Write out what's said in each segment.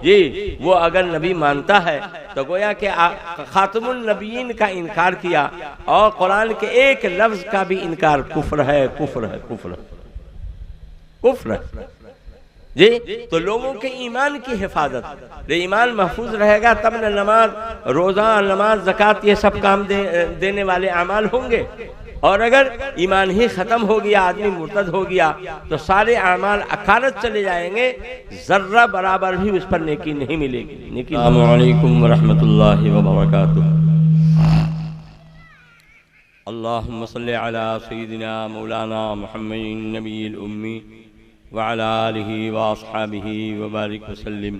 जी वो अगर नबी मानता है तो गोया कि खातमुन नबीयीन का इनकार किया और कुरान के एक लफ्ज का भी इनकार कुफ्र है, कुफ्र है, कुफ्र है, कुफ्र है। जी तो लोगों के ईमान की हिफाजत, ईमान महफूज रहेगा तब न नमाज, रोज़ा, नमाज, ज़कात ये सब काम देने वाले अमाल होंगे। और अगर ईमान ही ख़त्म हो गया, आदमी मुर्तद हो गया, तो सारे अमाल अकारत चले जाएंगे, ज़र्रा बराबर भी उस पर नेकी नहीं मिलेगी। नेकी। अस्सलामु अलैकुम व रहमतुल्लाहि व बरकातुहू। अल्लाहुम्मा सल्लि अला सय्यिदिना मौलाना मुहम्मदिन नबिय्यिल उम्मी व अला आलिहि व अस्हाबिहि व बारिक वसल्लिम।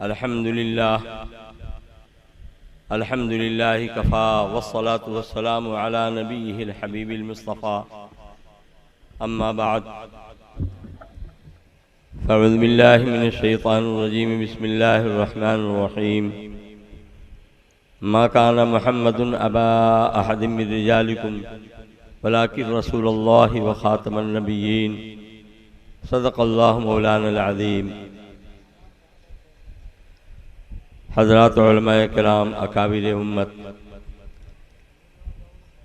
अल्हम्दुलिल्लाह अल्हम्दुलिल्लाहि कफ़ा वस्सलातु वस्सलामु अला नबिय्यिहिल हबीबिल मुस्तफ़ा। अम्मा बाद फ़अऊज़ु बिल्लाहि मिनश शैतानिर रजीम। बिस्मिल्लाहिर रहमानिर रहीम। मा काना मुहम्मदुन अबा अहदिम मिन रिजालिकुम वलाकिन रसूलुल्लाहि व खातमन नबिय्यीन। सदक़ल्लाहु मौलानल अज़ीम। हज़रात उलमाए किराम, अकाबिर उम्मत,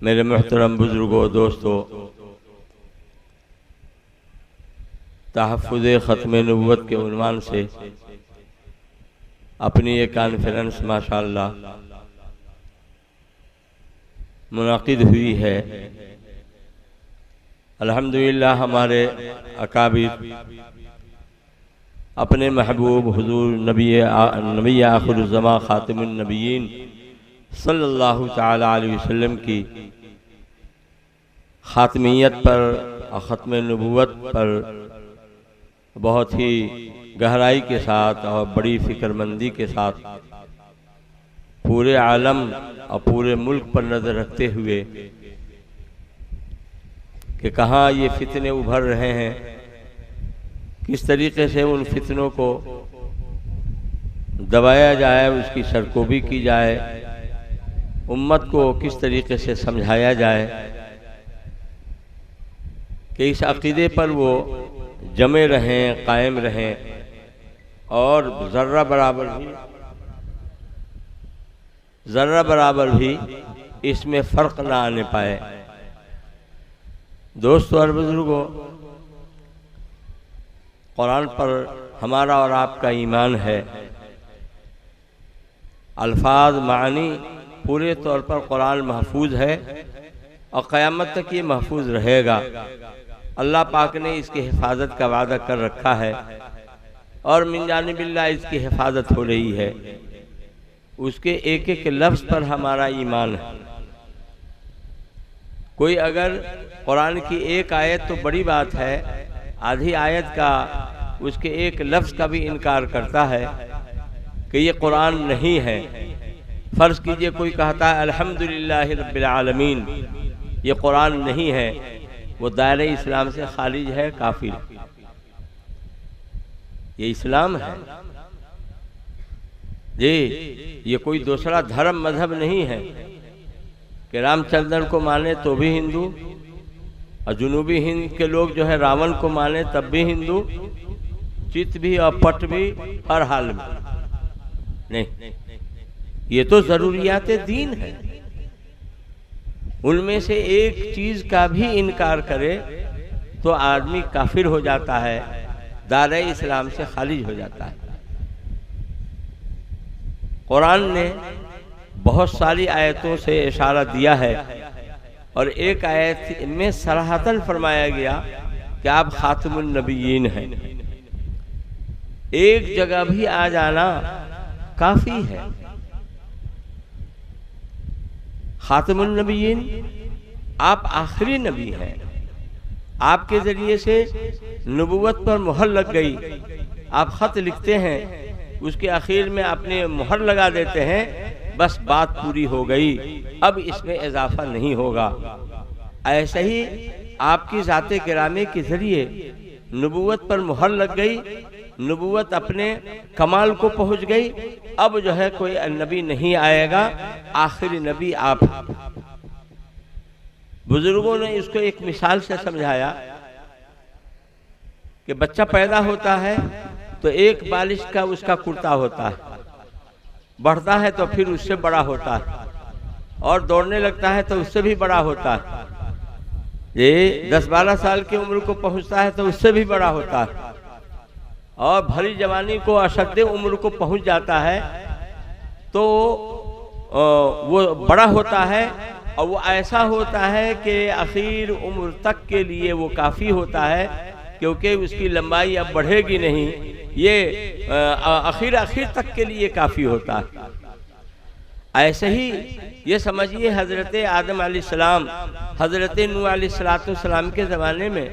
मेरे मुहतरम बुज़ुर्गों, दोस्तों, तहफ़्फ़ुज़े ख़त्म नबुव्वत के उन्वान से अपनी ये कॉन्फ्रेंस माशाअल्लाह मुनाक़िद हुई है। अल्हम्दुलिल्लाह हमारे अकाबिर अपने महबूब हुजूर नबी आखिरुज़्ज़मा ख़ातिमुन नबिय्यीन सल्लल्लाहु तआला अलैहि वसल्लम की ख़ातमियत पर और ख़त्म नबुव्वत पर बहुत ही गहराई के साथ और बड़ी फ़िक्रमंदी के साथ पूरे आलम और पूरे मुल्क पर नज़र रखते हुए कि कहाँ ये फितने उभर रहे हैं, किस तरीके से उन फितनों को दबाया जाए, उसकी सरकोबी की जाए, उम्मत को किस तरीके से समझाया जाए कि इस अक़ीदे पर वो जमे रहें, कायम रहें और ज़र्रा बराबर भी इसमें फ़र्क ना आने पाए। दोस्तों और बुज़ुर्गों, कुरान पर हमारा और आपका ईमान है। अल्फाज मानी पूरे तौर पर कुरान महफूज है और क़यामत तक ये महफूज रहेगा। अल्लाह पाक ने इसकी हिफाजत का वादा कर रखा है और मिन जानिबिल्लाह इसकी हिफाजत हो रही है। उसके एक एक लफ्ज़ पर हमारा ईमान है। कोई अगर कुरान की एक आयत तो बड़ी बात है, आधी आयत का, उसके एक लफ्ज़ का भी इनकार करता है कि ये कुरान नहीं है। फ़र्ज़ कीजिए कोई कहता है अल्हम्दुलिल्लाहि रब्बिल आलमीन, ये कुरान नहीं है, वो दायरे इस्लाम से खारिज है, काफिर। ये इस्लाम है जी, ये कोई दूसरा धर्म मजहब नहीं है कि रामचंद्र को माने तो भी हिंदू और जुनूबी हिंद के लोग जो है रावण को माने तब भी हिंदू, चित भी और पट भी, हर हाल में नहीं। ये तो ज़रूरियात दीन है। उनमें से एक चीज़ का भी इनकार करे तो आदमी काफिर हो जाता है, दायरे इस्लाम से खारिज हो जाता है। कुरान ने बहुत सारी आयतों से इशारा दिया है और एक आयत में सराहतन फरमाया गया कि आप खातमुन नबिय्यीन हैं। एक जगह भी आ जाना काफी है। खातमुन नबिय्यीन, आप आखिरी नबी हैं। आपके जरिए से नबुव्वत पर मुहर लग गई। आप खत लिखते हैं, उसके आखिर में अपने मुहर लगा देते हैं, बस बात पूरी हो गई, अब इसमें इजाफा नहीं होगा। ऐसे ही आपकी ज़ाते गिरामी के जरिए नबुव्वत पर मुहर लग गई, नबुव्वत अपने कमाल को पहुंच गई। अब जो है कोई नबी नहीं आएगा, आखिरी नबी आप। बुजुर्गों ने इसको एक मिसाल से समझाया कि बच्चा पैदा होता है तो एक बालिश का उसका कुर्ता होता है, बढ़ता है तो फिर उससे बड़ा होता है, और दौड़ने लगता है तो उससे भी बड़ा होता है। ये 10-12 साल की उम्र को पहुंचता है तो उससे भी बड़ा होता है, और भरी जवानी को अशद्दे उम्र को पहुंच जाता है तो वो बड़ा होता है, और वो ऐसा होता है कि आखिर उम्र तक के लिए वो काफ़ी होता है, क्योंकि उसकी लंबाई अब बढ़ेगी नहीं, ये आखिर तक के लिए काफ़ी होता है। ऐसे ही ये समझिए हज़रत आदम अलैहिस्सलाम, हज़रत नूह अलैहिस्सलाम के ज़माने में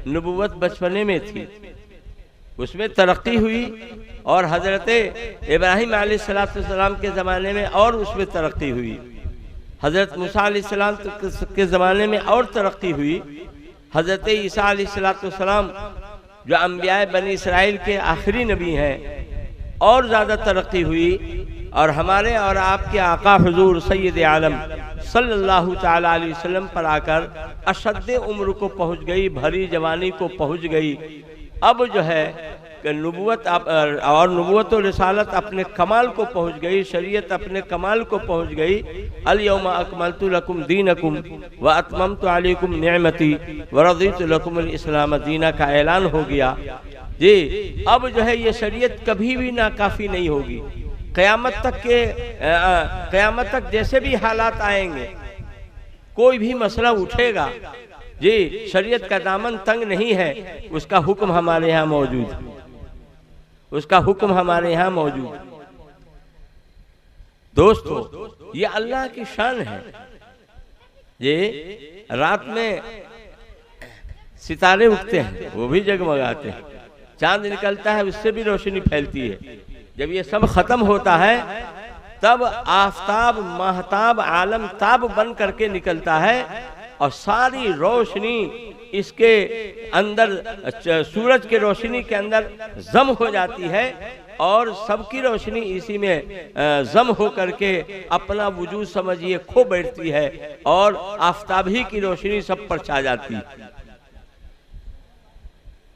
नबूवत बचपने में थी, उसमें तरक्की हुई, और हज़रत इब्राहीम अलैहिस्सलाम के ज़माने में और उसमें तरक्की हुई, हज़रत मूसा अलैहिस्सलाम के ज़माने में और तरक्की हुई, हज़रत ईसा अलैहिस्सलाम जो अंबिया बनी इसराइल के आखिरी नबी हैं और ज़्यादा तरक्की हुई, और हमारे और आपके आका हुजूर सैयद आलम सल्लल्लाहु तआला अलैहि वसल्लम पर आकर अशद्दे उम्र को पहुँच गई, भरी जवानी को पहुँच गई। अब जो है नबूवत और नबूवत और रिसालत अपने कमाल को पहुँच गई, शरीयत अपने कमाल को पहुँच गई। अल यौमा अकमलतु लकुम दीनकुम व अतममतु अलैकुम निअमती व रज़ीतु लकुमुल इस्लाम दीना का ऐलान हो गया जी। अब जो है ये शरीयत कभी भी नाकाफी नहीं होगी, क़यामत तक जैसे भी हालात आएंगे, कोई भी मसला उठेगा जी, शरीयत का दामन तंग नहीं है, उसका हुक्म हमारे यहाँ मौजूद है, उसका हुक्म हमारे यहाँ मौजूद। दोस्तों, ये अल्लाह की शान है। ये रात में सितारे उठते हैं, वो भी जगमगाते हैं, चांद निकलता है, उससे भी रोशनी फैलती है। जब ये सब खत्म होता है तब आफताब महताब आलम ताब बन करके निकलता है, और सारी रोशनी इसके अंदर, सूरज के रोशनी के अंदर जम हो जाती है, और सबकी रोशनी इसी में जम हो करके अपना वजूद समझिए खो बैठती है, और आफताब ही की रोशनी सब पर छा जाती है।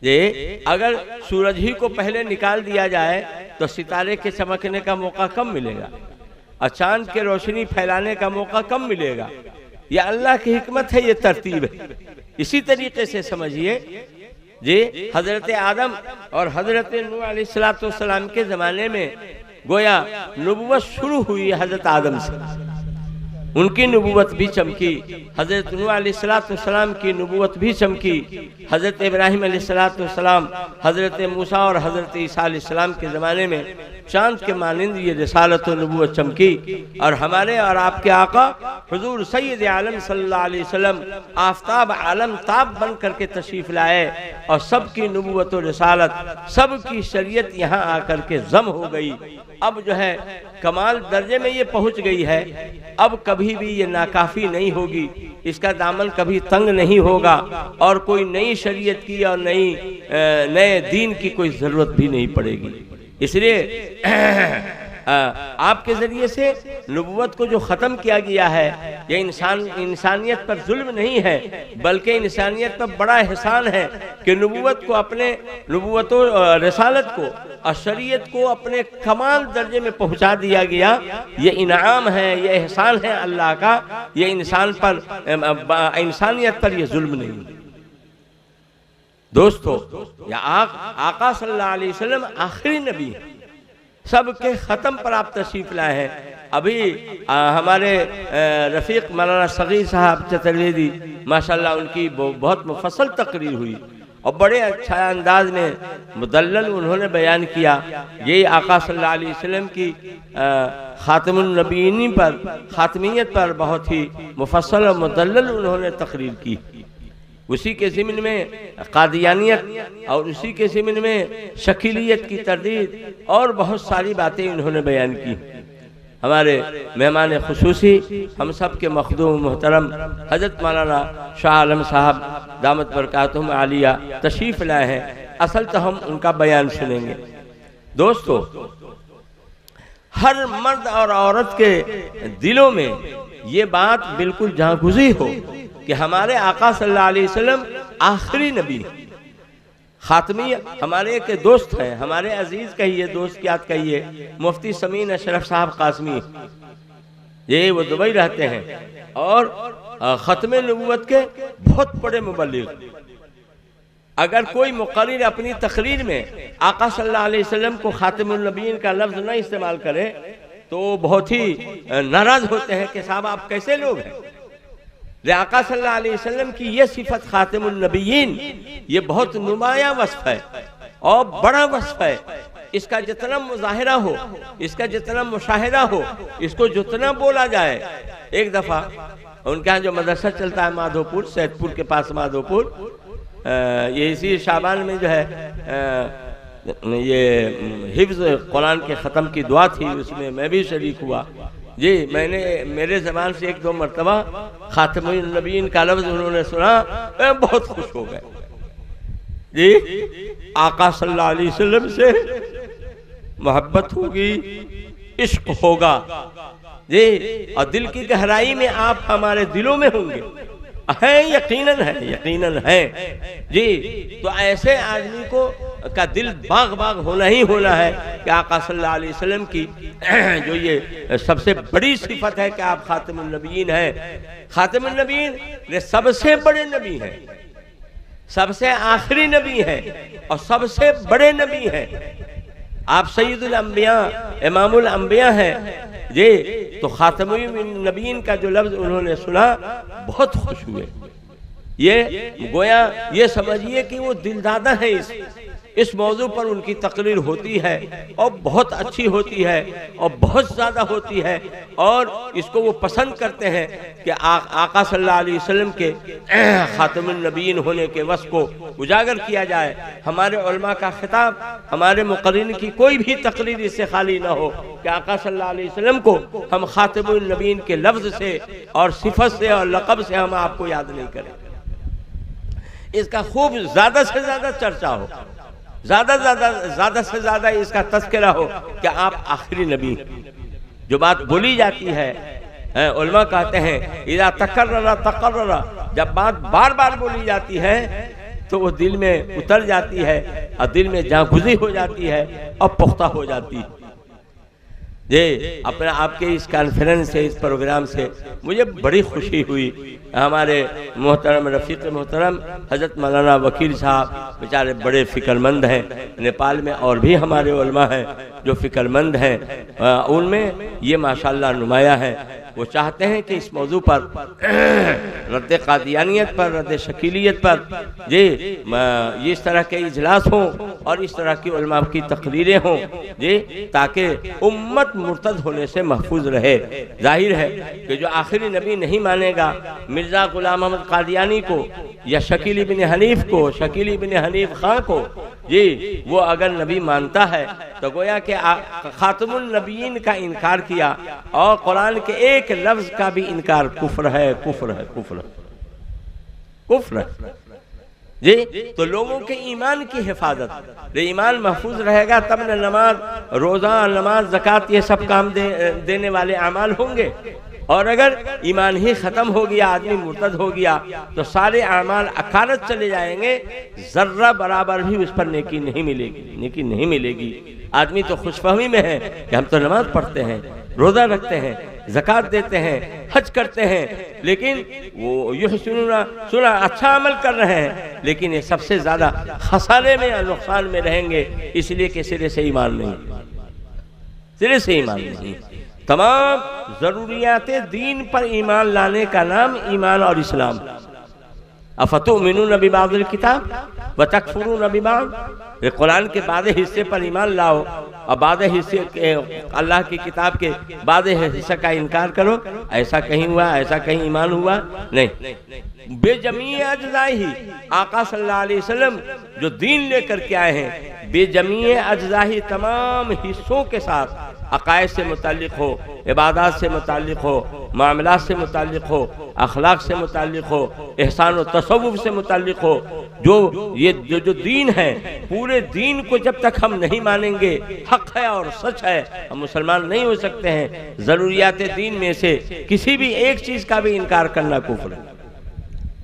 ये अगर सूरज ही को पहले निकाल दिया जाए तो सितारे के चमकने का मौका कम मिलेगा, और चांद के रोशनी फैलाने का मौका कम मिलेगा। यह अल्लाह की हिकमत है, ये तरतीब है। इसी तरीके से समझिए जी, हजरत आदम और हजरत नूह अलैहिस्सलाम के ज़माने में गोया नबूवत शुरू हुई हजरत आदम से, उनकी नबूवत भी चमकी, हजरत नूह अलैहिस्सलाम की नबूवत भी चमकी, हजरत इब्राहीम अलैहिस्सलाम, हजरत मूसा और हजरत ईसा अलैहिस्सलाम के ज़माने में चांद के मानिंद ये रिसालत और नबूवत चमकी, और हमारे और आपके आका हुजूर सैयद आलम सल्लल्लाहु अलैहि वसल्लम आफताब आलम ताब बन करके तशरीफ़ लाए, और सबकी नबूवत और रिसालत, सबकी शरीयत यहाँ आकर के जम हो गई। अब जो है कमाल दर्जे में ये पहुँच गई है, अब कभी भी ये नाकाफ़ी नहीं होगी, इसका दामन कभी तंग नहीं होगा, और कोई नई शरीयत की और नए दीन की कोई ज़रूरत भी नहीं पड़ेगी। इसलिए आपके ज़रिए से नबूवत को जो ख़त्म किया गया है, ये इंसानियत पर जुल्म नहीं है, बल्कि इंसानियत पर बड़ा एहसान है कि नबूवत को, अपने नबूवत और रिसालत को और शरीयत को अपने कमाल दर्जे में पहुंचा दिया गया। ये इनाम है, ये एहसान है अल्लाह का, ये इंसान पर, इंसानियत पर ये जुल्म नहीं। दोस्तों, या आका सल्लल्लाहु अलैहि वसल्लम आखिरी नबी है, सबके ख़त्म पर आप तशरीफ़ लाए हैं। अभी हमारे रफ़ीक मौलाना सगीर साहब चतुर्वेदी माशाल्लाह, उनकी बहुत मुफस्सल तकरीर हुई, और बड़े अच्छा अंदाज में मुदल्लल उन्होंने बयान किया। यही आका सल्लल्लाहु अलैहि वसल्लम की ख़ातमुन नबीयीन पर, ख़ातमियत पर बहुत ही मुफस्सल और मुदल्लल उन्होंने तकरीर की। उसी के ज़िम्न में कादियानियत और उसी के ज़िम्न में शकीलियत की तरदीद और बहुत सारी बातें इन्होंने बयान की। हमारे मेहमान खुसूसी, हम सब के मखदूम मोहतरम हज़रत मौलाना शाह आलम साहब दामत बरकातुहुम आलिया तशरीफ़ लाए हैं। असल तो हम उनका बयान सुनेंगे। दोस्तों, हर मर्द और औरत के दिलों में ये बात बिल्कुल जागुज़ी हो कि हमारे आका सल्लल्लाहु अलैहि वसल्लम आखिरी नबी, खातमी हमारे के दोस्त हैं, हमारे अजीज कहिए, दोस्त याद कहिए, मुफ्ती समीन अशरफ साहब कासमी, ये वो दुबई रहते हैं और ख़त्म नबूवत के बहुत बड़े मुबल्लिग। अगर कोई मुक़र्रिर अपनी तकरीर में आका सल्लल्लाहु अलैहि वसल्लम को खातिमुन नबीयीन का लफ्ज़ न इस्तेमाल करे तो बहुत ही नाराज़ होते हैं कि साहब आप कैसे लोग हैं। आका सल्लल्लाहु अलैहि वसल्लम की ये सिफत खातिमुन नबीयीन ये बहुत नुमाया वस्फ है और बड़ा वस्फ है। इसका जितना मुजाहिरा हो, इसका जितना मुशाहिदा हो, इसको जितना बोला जाए। एक दफ़ा उनके यहाँ जो मदरसा चलता है माधोपुर, सैदपुर के पास माधोपुर, ये इसी शाबान में जो है ये हिफ्ज़ कुरान के ख़त्म की दुआ थी, उसमें मैं भी शरीक हुआ जी। मैंने मेरे ज़बान से एक दो मरतबा खातिमुन नबीयीन का लफ्ज़ उन्होंने सुना, मैं बहुत खुश हो गए जी। आका सल्लल्लाहु अलैहि वसल्लम से मोहब्बत होगी, इश्क होगा जी, और दिल की गहराई में आप हमारे दिलों में होंगे, है यकीनन है, यकीनन है जी। तो ऐसे आदमी को का दिल बाग बाग होना ही होना है कि आका सल्लल्लाहु अलैहि वसल्लम की जो ये सबसे बड़ी सिफत है कि आप खातिमुन नबीयीन हैं। खातिमुन नबीयीन ये सबसे बड़े नबी हैं, सबसे आखिरी नबी हैं और सबसे बड़े नबी हैं। आप सैयदुल अंबिया, इमामुल अंबिया हैं जी। तो खातिमुन नबीयीन का जो लफ्ज़ उन्होंने सुना बहुत खुश हुए। ये गोया ये समझिए कि वो दिलदादा है। इस मौजू पर उनकी तकरीर होती है और बहुत अच्छी होती है और बहुत ज़्यादा होती है और इसको वो पसंद करते हैं कि आका सल्लल्लाहु अलैहि वसल्लम के खातिमुन नबीयीन होने के वस को उजागर किया जाए। हमारे उलमा का खिताब, हमारे मुक़र्रिन की कोई भी तकरीर इससे खाली ना हो कि आका सल्लल्लाहु अलैहि वसल्लम को हम खातिमुन नबीयीन के लफ्ज़ से और सिफत से और लक़ब से हम आपको याद नहीं करें। इसका खूब ज़्यादा से ज़्यादा चर्चा हो, ज़्यादा से ज़्यादा इसका तज़किरा हो कि आप आखिरी नबी। जो बात बोली जाती है उलमा कहते हैं इज़ा तकर्ररा, जब बात बार बार बोली जाती है तो वो दिल में उतर जाती है और दिल में जागुज़ी हो जाती है और पुख्ता हो जाती है जी। अपना आपके इस कॉन्फ्रेंस से, इस प्रोग्राम से मुझे बड़ी खुशी हुई। हमारे मोहतरम रफ़ीक़ मोहतरम हज़रत मौलाना वकील साहब बेचारे बड़े फ़िक्रमंद हैं। नेपाल में और भी हमारे उलमा हैं जो फ़िक्रमंद हैं, उनमें ये माशाअल्लाह नुमाया है। वो चाहते हैं कि इस मौजू पर रद्द क़ादियानियत पर, रद्द शकीलियत पर जी इस तरह के इजलास हों और इस तरह की उलमा की तकरीरें हों जी, ताकि उम्मत मुर्तद होने से महफूज रहे। जाहिर है कि जो आखिरी नबी नहीं मानेगा मिर्ज़ा ग़ुलाम अहमद क़ादियानी को या शकील इब्न हनीफ को, शकील इब्न हनीफ खां को जी, वो अगर नबी मानता है तो गोया के खातिमुन नबीयीन का इनकार किया और कुरान के एक लफ्ज़ का भी इनकार कुफ्र है, कुफ्र है, कुफ्र है, कुफ्र है जी। तो लोगों के ईमान की हिफाजत, ईमान महफूज रहेगा तब न नमाज, रोज़ा, नमाज, ज़कात ये सब काम देने वाले अमाल होंगे। और अगर ईमान ही ख़त्म हो गया, आदमी मुर्तद हो गया तो सारे अमाल अकारत चले जाएंगे, ज़र्रा बराबर भी उस पर नेकी नहीं मिलेगी, नेकी नहीं मिलेगी। आदमी तो खुशफहमी में है कि हम तो नमाज पढ़ते हैं, रोज़ा रखते हैं, ज़कात देते हैं, हज करते हैं, लेकिन वो यूँ सुना अच्छा अमल कर रहे हैं, लेकिन ये सबसे ज़्यादा खसारे में या नुकसान में रहेंगे, इसलिए कि सिरे से ईमान नहीं, सिरे से ईमान नहीं। तमाम ज़रूरियात दीन पर ईमान लाने का नाम ईमान और इस्लाम। अफ़तुमिनून बिबाज़िल किताब व तकफ़ुरून बिबाज़, कुरान के बादे हिस्से पर ईमान लाओ और बादे हिस्से अल्लाह की किताब के बादे हिस्से का इनकार करो। ऐसा कहीं हुआ, ऐसा कहीं ईमान हुआ नहीं। बेजमी अज्ज़ाही आका सल्लल्लाहु अलैहि वसल्लम जो दीन लेकर के आए हैं, बेजमी अज्ज़ाही तमाम हिस्सों के साथ, अक़ायद से मुताल्लिक़ हो, इबादत से मुताल्लिक़ हो, मामलात से मुताल्लिक़ हो, अखलाक से मुताल्लिक़ हो, एहसान व तसव्वुफ़ से मुताल्लिक़ हो, जो दीन है, पूरे दीन को जब तक हम नहीं मानेंगे हक़ है और सच है, हम मुसलमान नहीं हो सकते हैं। ज़रूरियात दीन में से किसी भी एक चीज़ का भी इनकार करना कुफ्र है।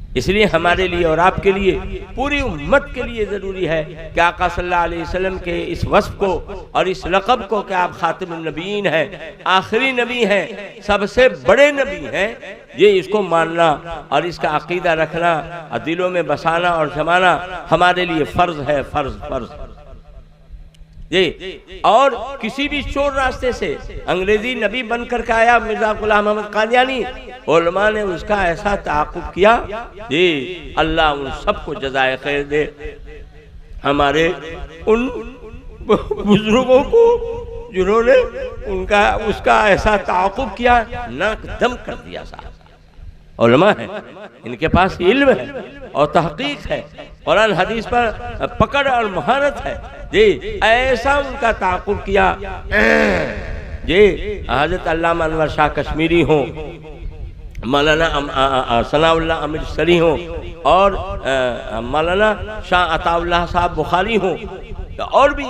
इसलिए हमारे लिए और आपके लिए, पूरी उम्मत के लिए ज़रूरी है कि आका सल्लल्लाहु अलैहि वसल्लम के इस वस्फ को और इस लक़ब को कि आप खातिमुन नबीयीन हैं, आखिरी नबी हैं, सबसे बड़े नबी हैं, ये इसको मानना और इसका अकीदा रखना और दिलों में बसाना और जमाना हमारे लिए फ़र्ज है, फ़र्ज। ये और किसी भी चोर रास्ते से अंग्रेजी नबी बनकर के आया मिर्जा गुलाम अहमद कादियानी, उलमा ने उसका ऐसा ताक़ुब किया, जी अल्लाह उन सबको जज़ाए खैर दे। हमारे उन बुजुर्गों को जिन्होंने उसका ऐसा ताक़ुब किया, नाक दम कर दिया। साहब उलमा है, इनके पास इल्म है और तहक़ीक़ है, कुरान हदीस पर पकड़ और महारत है, जी ऐसा उनका ताक़ुब किया। जी हज़रत अल्लामा अनवर शाह कश्मीरी हो, मौलाना सनाउल्लाह अमीर सरी हो और मौलाना शाह अताउल्लाह साहब बुखारी हो, और भी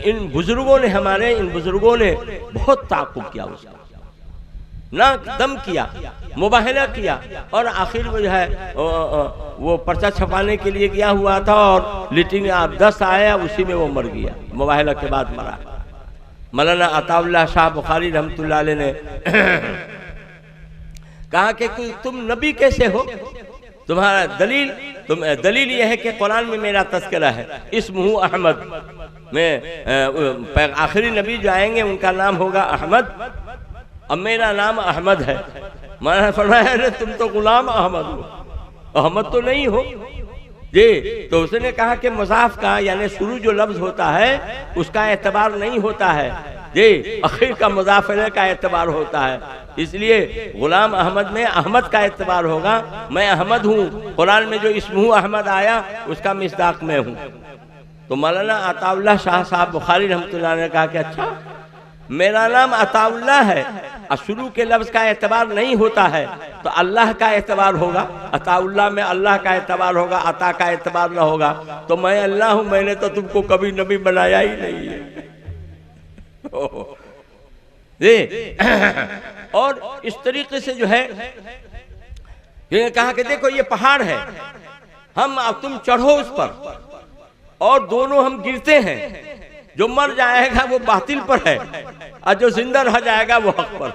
इन बुजुर्गों ने, हमारे इन बुजुर्गों ने बहुत ताक़ुब किया, उसका नाक दम किया, मुबाहला किया, और आखिर में जो है वो पर्चा छपाने के लिए गया हुआ था और लिटिंग आप 10 आया, उसी में वो मर गया, मुबाहला के बाद मरा। मौलाना अताउल्लाह शाह बुखारी रहमतुल्लाह अलैह ने कहा कि तुम नबी कैसे हो, तुम्हारा दलील यह है कि कुरान में मेरा तज़किरा है, इस्मुहु अहमद, में आखिरी नबी जो आएंगे उनका नाम होगा अहमद, अब मेरा नाम अहमद है। मैंने फरमाया अरे तुम तो गुलाम अहमद हो, अहमद तो नहीं हो। जी तो उसने कहा कि मुज़ाफ का यानी शुरू जो लफ्ज़ होता है उसका एतबार नहीं होता है, जी आखिर का मुज़ाफ इलैह का एतबार होता है, इसलिए गुलाम अहमद में अहमद का एतबार होगा। मैं अहमद हूँ, कुरान में जो इस्मुहु अहमद आया उसका मिस्दाक में हूँ। तो मौलाना अताउल्लाह शाह साहब बुखारी रहमतुल्लाह ने कहा कि अच्छा मेरा नाम अताउल्लाह है और शुरू के लफ्ज़ का एतबार नहीं होता है तो अल्लाह का एतबार होगा, अताउल्लाह में अल्लाह का एतबार होगा, अता का एतबार न होगा, तो मैं अल्लाह हूँ, मैंने तो तुमको कभी नबी बनाया ही नहीं है। और इस तरीके से जो है ये कहा कि देखो ये पहाड़ है, हम अब तुम चढ़ो उस पर और दोनों हम गिरते हैं, जो मर जाएगा वो बातिल पर है और जो जिंदा रह जाएगा वो हक पर।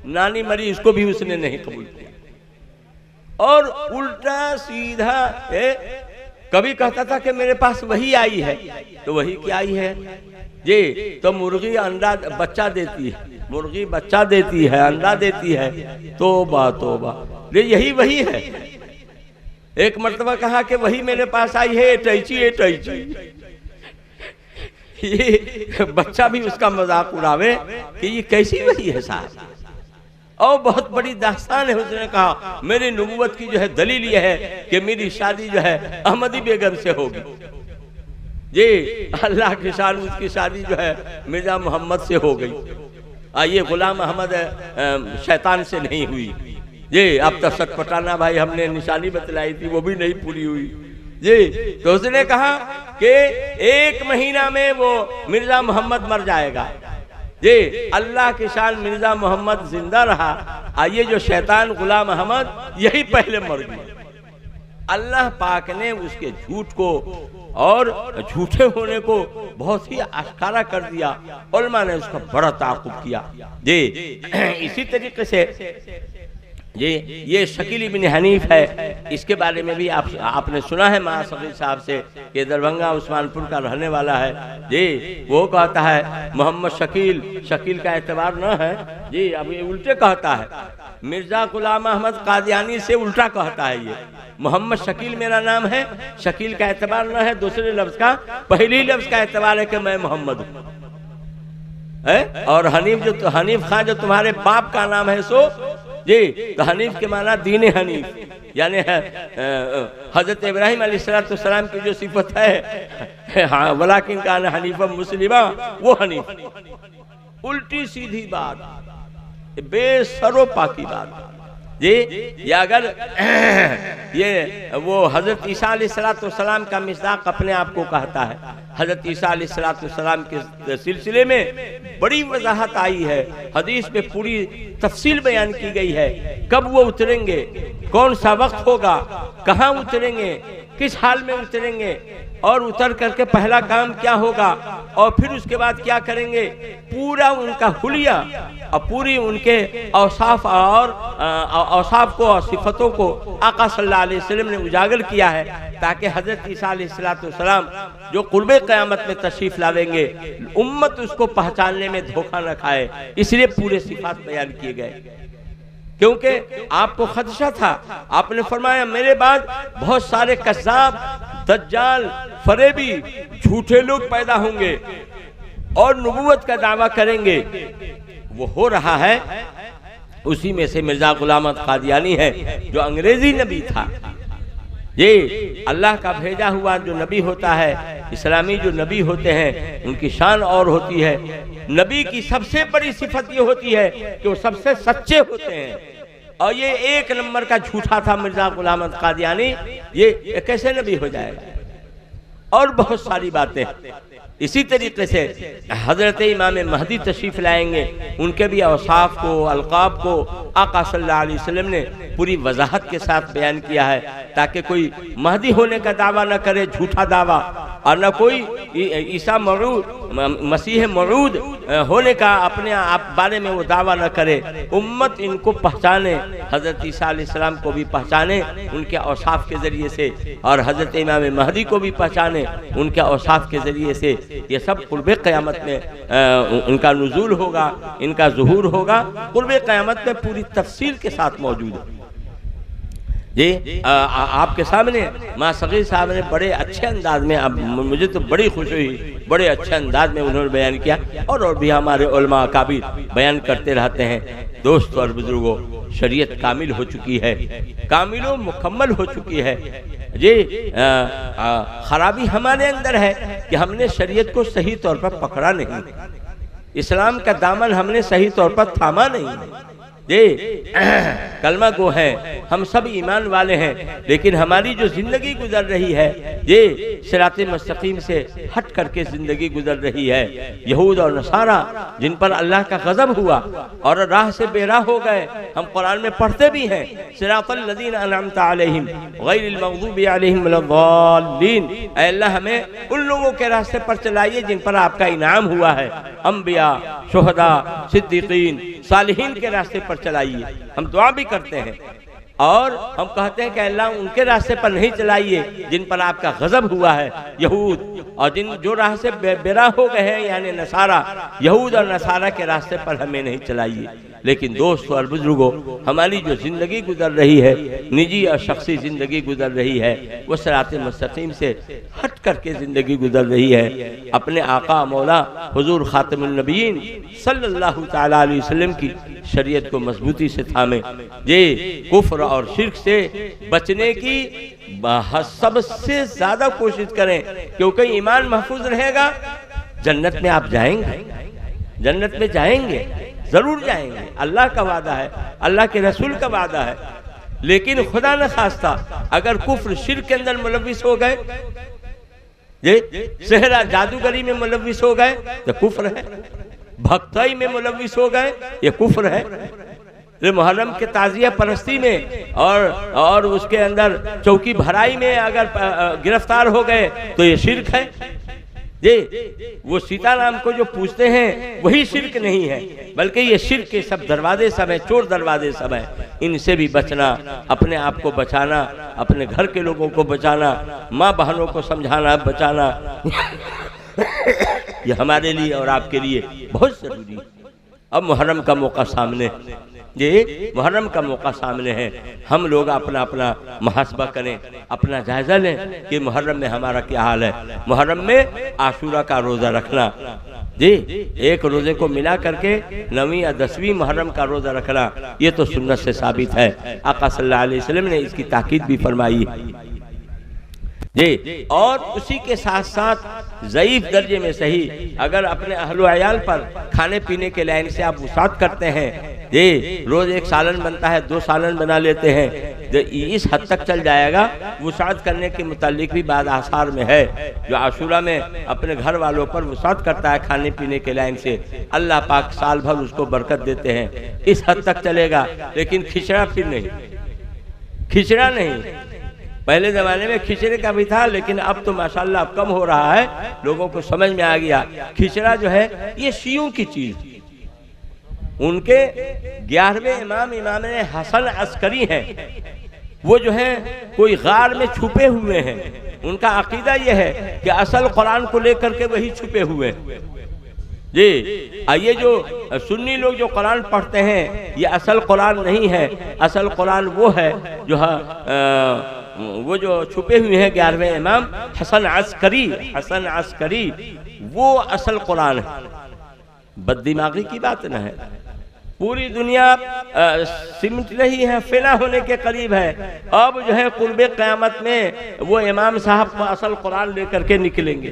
नानी मरी, इसको भी उसने नहीं कबूल किया और उल्टा सीधा कभी कहता था कि मेरे पास वही आई है, तो वही क्या आई है जी, तो मुर्गी अंडा बच्चा देती है, मुर्गी बच्चा देती है, अंडा देती है, तौबा तौबा, यही वही है। एक मर्तबा कहा कि वही मेरे पास आई है, टैची ये बच्चा भी उसका मजाक उड़ावे कि ये कैसी वही है साहब, और बहुत बड़ी दास्तान है। उसने कहा मेरी नबूवत की जो है दलील ये है कि मेरी शादी जो है अहमदी बेगम से होगी, जी अल्लाह की शान उसकी शादी जो है मिर्जा मोहम्मद से हो गई, ये गुलाम अहमद शैतान से नहीं हुई। जी अब तक सटपटाना भाई हमने निशानी बतलाई थी, वो भी नहीं पूरी हुई। जी तो उसने कहा कि 1 महीना में वो मिर्जा मोहम्मद मर जाएगा। जी अल्लाह की शान मिर्जा मोहम्मद जिंदा रहा, ये जो शैतान गुलाम अहमद यही पहले मर गया। अल्लाह पाक ने उसके झूठ को और झूठे होने को बहुत ही आश्कारा कर दिया, उलमा ने उसका बड़ा ताक़ुब किया। जी इसी तरीके से ये शकील इब्न हनीफ है, इसके बारे में भी आपने सुना है मां सगीर साहब से कि दरभंगा उस्मानपुर का रहने वाला है। जी वो कहता है मोहम्मद शकील का एतबार न है, जी अब ये उल्टे कहता है, मिर्जा गुलाम अहमद कादियानी से उल्टा कहता है। ये मोहम्मद शकील मेरा नाम है, शकील का एतबार न है, दूसरे लफ्ज का, पहली लफ्ज का एतबार है कि मैं मोहम्मद हूँ। और हनीफ खान जो तुम्हारे बाप का नाम है सो जी, तो हनीफ के माना दीन हनीफ, यानी हजरत इब्राहिम अलैहिस्सलाम की जो सिफत है, हाँ वलाकिन कान हनीफा मुस्लिमा, वो हनीफ। उल्टी सीधी बात, बेसरोपा की बात। जी, या अगर ये वो हजरत ईसा अलैहिस्सलाम का मिस्दाक अपने आप को कहता है। हजरत ईसा अलैहिस्सलाम के सिलसिले में बड़ी वजाहत आई है, हदीस में पूरी तफसील बयान की गई है। कब वो उतरेंगे, कौन सा वक्त होगा, कहाँ उतरेंगे, किस हाल में उतरेंगे, और उतर करके पहला काम क्या होगा, और फिर उसके बाद क्या करेंगे, पूरा उनका हुलिया और पूरी उनके औसाफ और औसाफ को और सिफतों को आका सल्लल्लाहु अलैहि वसल्लम ने उजागर किया है, ताकि हजरत ईसा अलैहिस्सलाम जो कुर्बे क़यामत में तशरीफ लावेंगे, उम्मत उसको पहचानने में धोखा न खाए। इसलिए पूरे सिफात बयान किए गए, क्योंकि आपको खदशा था। आपने फरमाया मेरे बाद बहुत सारे कज़्ज़ाब, दज्जाल, फरेबी, झूठे लोग पैदा होंगे और नबूवत का दावा करेंगे। वो हो रहा है। उसी में से मिर्जा गुलाम अहमद कादियानी है, जो अंग्रेजी नबी था। ये अल्लाह का भेजा हुआ जो नबी होता है, इस्लामी जो नबी होते हैं, उनकी शान और होती है। नबी की सबसे बड़ी सिफत ये होती है कि वो सबसे सच्चे होते हैं, और ये एक नंबर का झूठा था मिर्जा गुलाम अहमद कादियानी। ये कैसे नबी हो जाएगा? और बहुत सारी बातें। इसी तरीके से हजरत इमाम महदी तशरीफ लाएंगे, उनके भी औसाफ को, अलकाब को आका सल्लल्लाहु अलैहि वसल्लम ने पूरी वजाहत के साथ बयान किया है, ताकि कोई महदी होने का दावा न करे, झूठा दावा, और न कोई ईसा मौऊद, मसीह मौऊद होने का अपने आप बारे में वो दावा न करे। उम्मत इनको पहचाने, हजरत ईसा अलैहिस्सलाम को भी पहचाने उनके औसाफ के जरिए से, और हजरत इमाम महदी को भी पहचाने उनके औसाफ के जरिए से। ये सब कुर्बे क़यामत में उनका नुज़ूल होगा, इनका ज़ुहूर होगा, कुर्बे क़यामत में पूरी तफसील के साथ मौजूद है। जी, आपके सामने मां सगीर साहब ने बड़े अच्छे अंदाज में, अब मुझे तो बड़ी खुशी हुई, बड़े अच्छे अंदाज में उन्होंने बयान किया, और भी हमारे उलमा अकाबिर बयान करते रहते हैं। दोस्तों और बुजुर्गों, शरीयत कामिल हो चुकी है, कामिलो मुकम्मल हो चुकी है। ये खराबी हमारे अंदर है कि हमने शरीयत को सही तौर पर पकड़ा नहीं, इस्लाम का दामन हमने सही तौर पर थामा नहीं। ये कलमा गो है, हम सब ईमान वाले हैं, लेकिन हमारी जो जिंदगी गुजर रही है, ये सिराते मुस्तकीम से हट करके जिंदगी गुजर रही है। यहूद और नसारा जिन पर अल्लाह का गजब हुआ और राह से बेराह हो गए, हम कुरान में पढ़ते भी हैं, सिरातल लज़ीना अनअमता अलैहिम गैरिल मग़ज़ूबि अलैहिम वलद्दाल्लीन। ऐ अल्लाह, हमें उन लोगों के रास्ते पर चलाइए जिन पर आपका इनाम हुआ है, अंबिया, शुहदा, सिद्दीकीन, सालिहीन के रास्ते पर चलाइए। हम दुआ भी करते हैं और हम कहते हैं कि अल्लाह उनके रास्ते पर नहीं चलाइए जिन पर आपका गजब हुआ है, यहूद, और जिन जो राह से बेराह हो गए हैं यानी नसारा, यहूद और नसारा के रास्ते पर हमें नहीं चलाइए। लेकिन दोस्तों और बुजुर्गों, हमारी जो ज़िंदगी गुजर रही है, निजी और शख्सी ज़िंदगी गुजर रही है, वो सिराते मुस्तकीम से हट करके ज़िंदगी गुजर रही है। अपने आका मौला हुजूर खातिमुन नबीयीन सल्लल्लाहु तआला अलैहि वसल्लम की शरीयत को मजबूती से थामे। ये कुफ्र और शिर्क से बचने की सबसे ज़्यादा कोशिश करें, क्योंकि ईमान महफूज रहेगा, जन्नत में आप जाएंगे, जन्नत में जाएंगे, जरूर जाएंगे। अल्लाह का वादा है, अल्लाह के रसूल का वादा है। लेकिन खुदा न खास्ता अगर कुफ्र शिर्क के अंदर मुलव्विस हो गए, ये सेहरा जादूगरी में मुलव्विस हो गए तो कुफ्र है, भक्ताई में मुलव्विस हो गए ये कुफ्र है, मुहर्रम के ताजिया परस्ती में और उसके अंदर चौकी भराई में अगर गिरफ्तार हो गए तो ये शिर्क है। ये वो सीताराम को जो पूछते हैं वही शिर्क नहीं है, बल्कि ये शिर्क के सब दरवाजे सब है, चोर दरवाजे सब है। इनसे भी बचना, अपने आप को बचाना, अपने घर के लोगों को बचाना, माँ बहनों को समझाना, बचाना ये हमारे लिए और आपके लिए बहुत जरूरी है। अब मुहर्रम का मौका सामने, ये मुहर्रम का मौका सामने है। हम लोग अपना अपना मुहासबा करें, अपना जायजा लें कि मुहर्रम में हमारा क्या हाल है। मुहर्रम में आशूरा का रोज़ा रखना, जी एक रोज़े को मिला करके 9वीं या 10वीं मुहर्रम का रोज़ा रखना, ये तो सुन्नत से साबित है। आका सल्लल्लाहु अलैहि वसल्लम ने इसकी ताकीद भी फरमाई जी। और उसी के साथ साथ ज़ईफ़ दर्जे में सही अगर अपने अहलो अयाल पर खाने पीने के लाइन से आप वसात करते हैं, ये रोज एक सालन बनता है, 2 सालन बना लेते हैं, इस हद तक चल जाएगा। वुसात करने के मुतालिक भी बाद आसार में है, जो आशूरा में अपने घर वालों पर वुसात करता है खाने पीने के लाइन से, अल्लाह पाक साल भर उसको बरकत देते हैं। इस हद तक चलेगा, लेकिन खिचड़ा फिर नहीं, खिचड़ा नहीं। पहले ज़माने में खिचड़े का भी था, लेकिन अब तो माशाल्लाह अब कम हो रहा है, लोगों को समझ में आ गया। खिचड़ा जो है ये शियों की चीज़, उनके 11वें इमाम हसन अस्करी हैं, वो जो है कोई गार में छुपे हुए हैं। उनका अकीदा ये है कि असल कुरान को लेकर के वही छुपे हुए हैं जी। ये जो सुन्नी लोग जो कुरान पढ़ते हैं, ये असल कुरान नहीं है। असल कुरान वो है जो वो जो छुपे हुए हैं 11वें इमाम हसन अस्करी, वो असल कुरान है। बददिमागी की बात न है। पूरी दुनिया सिमट रही है, फेना होने के करीब है। अब जो है कुर्बे क़यामत में वो इमाम साहब को असल कुरान लेकर के निकलेंगे।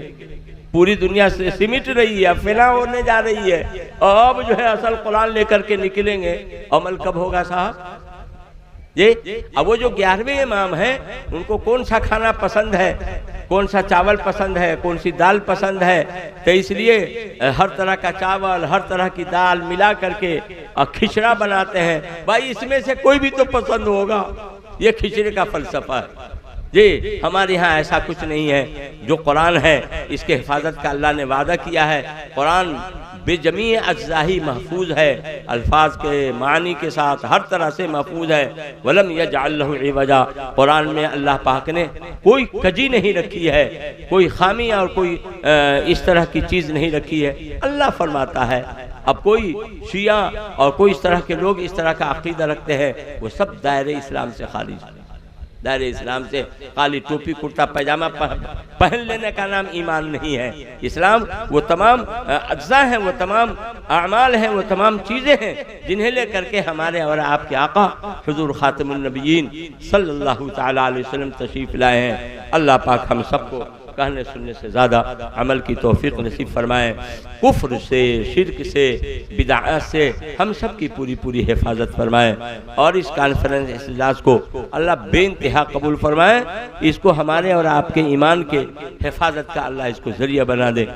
पूरी दुनिया से सिमट रही है, फेना होने जा रही है, और अब जो है असल कुरान लेकर के निकलेंगे। अमल कब होगा साहब ये? अब वो जो 11वें इमाम हैं, उनको कौन सा खाना पसंद है, कौन सा चावल पसंद है, कौन सी दाल पसंद है, तो इसलिए हर तरह का चावल, हर तरह की दाल मिला करके और खिचड़ा बनाते हैं। भाई इसमें से कोई भी तो पसंद होगा, ये खिचड़े का फलसफा है जी। हमारे यहाँ ऐसा कुछ नहीं है। जो कुरान है इसके हिफाजत का अल्लाह ने वादा किया है। कुरान बेजमी अज्जाही महफूज है, अल्फाज के मानी के साथ हर तरह से महफूज है। वलम यजअल लहू इवजा, कुरान में अल्लाह पाक ने कोई कजी नहीं रखी है, कोई खामी और कोई इस तरह की चीज़ नहीं रखी है। अल्लाह फरमाता है। अब कोई शिया और कोई इस तरह के लोग इस तरह का अकीदा रखते हैं, वो सब दायरे इस्लाम से खारिज है। दायरे इस्लाम से काली टोपी कुर्ता पैजामा पहन लेने का नाम ईमान नहीं है। इस्लाम वो तमाम अज्जा हैं, वो तमाम अमाल हैं, वो तमाम चीज़ें हैं जिन्हें लेकर के हमारे और आपके आका हुजूर खातिमुन नबिय्यीन सल्लल्लाहु तआला अलैहि वसल्लम तशरीफ़ लाए हैं। अल्लाह पाक हम सबको कहने सुनने से ज़्यादा अमल की तौफीक नसीब फरमाए। कुफ्र से, शिर्क से, बिदअत से हम सब की पूरी पूरी हिफाजत फरमाए, और इस कॉन्फ्रेंस इज्तिमाअ को अल्लाह बेइंतहा कबूल फरमाए। इसको हमारे और आपके ईमान के हिफाजत का अल्लाह इसको ज़रिया बना दे।